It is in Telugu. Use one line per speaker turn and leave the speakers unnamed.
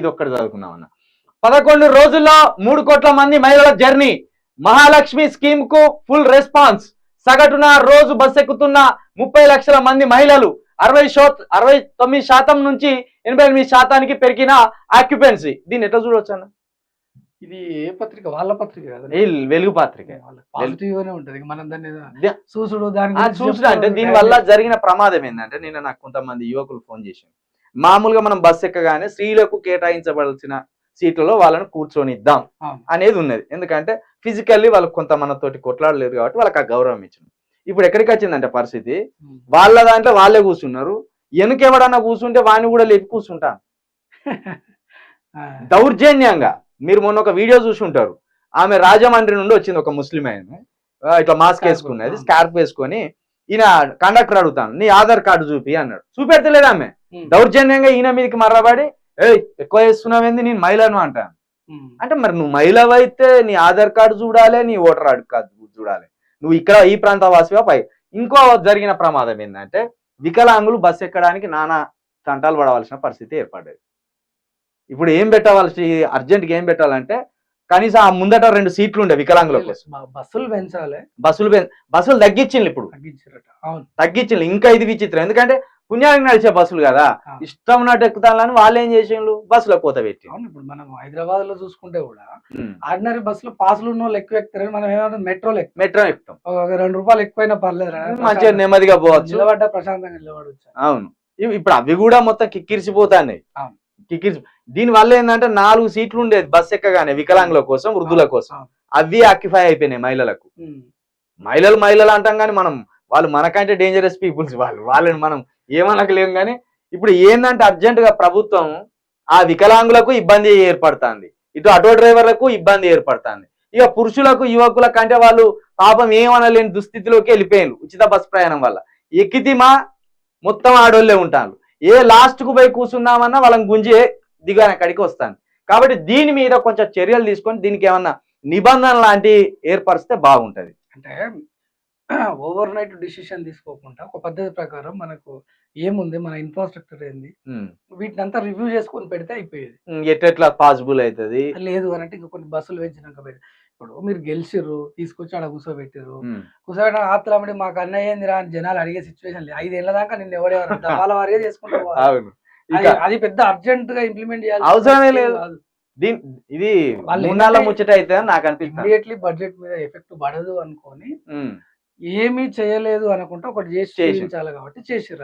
ఇది ఒక్కటి చదువుకున్నాం అన్న. 11 రోజుల్లో 3 కోట్ల మంది మహిళల జర్నీ. మహాలక్ష్మి స్కీమ్ కు ఫుల్ రెస్పాన్స్. సగటున రోజు బస్ ఎక్కుతున్న 30 లక్షల మంది మహిళలు. 69% నుంచి 88% పెరిగిన ఆక్యుపెన్సీ. దీన్ని ఎట్లా చూడొచ్చు అన్న?
ఇది ఏ పత్రిక? వాళ్ళ పత్రిక కదా,
వెలుగు పత్రిక.
పాజిటివ్ గానే ఉంటది. మనం దాన్ని చూసుడు
చూసుడు అంటే దీని వల్ల జరిగిన ప్రమాదం ఏంటంటే, నిన్న నాకు కొంతమంది యువకులు ఫోన్ చేశారు. మామూలుగా మనం బస్ ఎక్కగానే స్త్రీలకు కేటాయించవలసిన సీట్లలో వాళ్ళని కూర్చొనిద్దాం అనేది ఉన్నది. ఎందుకంటే ఫిజికల్లీ వాళ్ళకి కొంత మనతోటి కొట్లాడలేదు కాబట్టి వాళ్ళకి ఆ గౌరవం ఇచ్చింది. ఇప్పుడు ఎక్కడికి వచ్చిందంటే పరిస్థితి, వాళ్ళ దాంట్లో వాళ్ళే కూర్చున్నారు. వెనుకెవడన్నా కూర్చుంటే వాడిని కూడా లేపి కూర్చుంటాను దౌర్జన్యంగా. మీరు మొన్న ఒక వీడియో చూసి ఉంటారు. ఆమె రాజమండ్రి నుండి వచ్చింది, ఒక ముస్లిం ఆయన, ఇట్లా మాస్క్ వేసుకున్నది, స్కార్ప్ వేసుకొని. ఈయన కండక్టర్ అడుగుతాను, నీ ఆధార్ కార్డు చూపి అన్నాడు. చూపెడతలేదు ఆమె. దౌర్జన్యంగా ఈయన మీదకి మర్రబడి, ఎక్కువ వేస్తున్నావేంది, నేను మహిళను అంటాను. అంటే మరి నువ్వు మహిళవైతే నీ ఆధార్ కార్డు చూడాలి, నీ ఓటర్ ఐడి కార్డు చూడాలి. నువ్వు ఇక్కడ ఈ ప్రాంత వాసివా పై. ఇంకో జరిగిన ప్రమాదం ఏంటంటే, వికలాంగులు బస్సు ఎక్కడానికి నానా తంటాలు పడవలసిన పరిస్థితి ఏర్పడ్డది. ఇప్పుడు ఏం పెట్టవలసి, అర్జెంట్గా ఏం పెట్టాలంటే, కనీసం ఆ ముందట 2 సీట్లు ఉండే వికలాంగుల కోసం.
బస్సులు పెంచాలి.
బస్సులు తగ్గించింది. ఇప్పుడు తగ్గించింది. ఇంకా ఇది విచిత్రం. ఎందుకంటే పుణ్యానికి నడిచే బస్సులు కదా, ఇష్టం ఉన్నట్టు ఎక్కుతాలని వాళ్ళు ఏం చేసిండ్రు, బస్సులో కోత పెట్టి.
ఇప్పుడు మనం హైదరాబాద్ లో చూసుకుంటే కూడా ఆర్డినరీ బస్సులో పాసులు ఉన్న వాళ్ళు ఎక్కువ ఎక్కుతారు. మనం ఏమంటే మెట్రో ఎక్కుతాం. ఒక 2 రూపాయలు ఎక్కువైనా పర్లేదు,
మంచిగా నెమ్మదిగా పోవచ్చు,
నిలబడ్డా ప్రశాంతంగా నిలబడవచ్చు.
అవును. ఇప్పుడు అవి కూడా మొత్తం కిక్కిరిసిపోతాయి. దీని వల్ల ఏంటంటే 4 సీట్లు ఉండేది బస్ ఎక్కగానే వికలాంగుల కోసం, వృద్ధుల కోసం. అవి ఆక్యుపై అయిపోయినాయి మహిళలకు. మహిళలు అంటాం కానీ వాళ్ళు మనకంటే డేంజరస్ పీపుల్స్. వాళ్ళని మనం ఏమనకలేము. కానీ ఇప్పుడు ఏంటంటే అర్జెంట్ గా ప్రభుత్వం ఆ వికలాంగులకు ఇబ్బంది ఏర్పడుతుంది, ఇటు ఆటో డ్రైవర్లకు ఇబ్బంది ఏర్పడుతుంది. ఇక పురుషులకు, యువకుల కంటే వాళ్ళు పాపం ఏమనలేని దుస్థితిలోకి వెళ్ళిపోయారు ఉచిత బస్ ప్రయాణం వల్ల. ఎక్కితిమా మొత్తం ఆడోళ్లే ఉంటారు. ఏ లాస్ట్ కు పోయి కూర్చున్నామన్నా వాళ్ళని గుంజి దిగాన కడికి వస్తాను. కాబట్టి దీని మీద కొంచెం చర్యలు తీసుకొని దీనికి ఏమన్నా నిబంధన లాంటి ఏర్పరిస్తే బాగుంటది.
అంటే ఓవర్ నైట్ డిసిషన్ తీసుకోకుండా ఒక పద్ధతి ప్రకారం మనకు ఏముంది, మన ఇన్ఫ్రాస్ట్రక్చర్ ఏంది, వీటిని అంతా రివ్యూ చేసుకొని పెడితే అయిపోయేది.
ఎట్లా పాసిబుల్ అవుతుంది.
లేదు అని అంటే ఇంకా కొన్ని బస్సులు పెంచినాక పెడితే, ఇప్పుడు మీరు గెలిచిర్రు, తీసుకొచ్చి ఆడ కూర్చోబెట్టిర్రు, కూర్చోబెట్టిన ఆత్తులమ్మడి మాకు అన్నయ్య ఏందిరా అని జనాలు అడిగే సిచ్యువేషన్ లేదు. 5 ఏళ్ల దాకా నిన్ను ఎవడేవారు వాళ్ళ వారిగా చేసుకుంటారు. అది పెద్ద అర్జెంట్ గా ఇంప్లిమెంట్ చేయాలి,
అవసరమే లేదు. ఇది 3 నెలల ముచ్చట అయితే నాకు అనిపిస్తుంది.
ఇమీడియట్లీ బడ్జెట్ మీద ఎఫెక్ట్ పడదు అనుకొని ఏమీ చేయలేదు అనుకుంటే ఒకటి చేసి చేయించాలి కాబట్టి చేసిర్రు.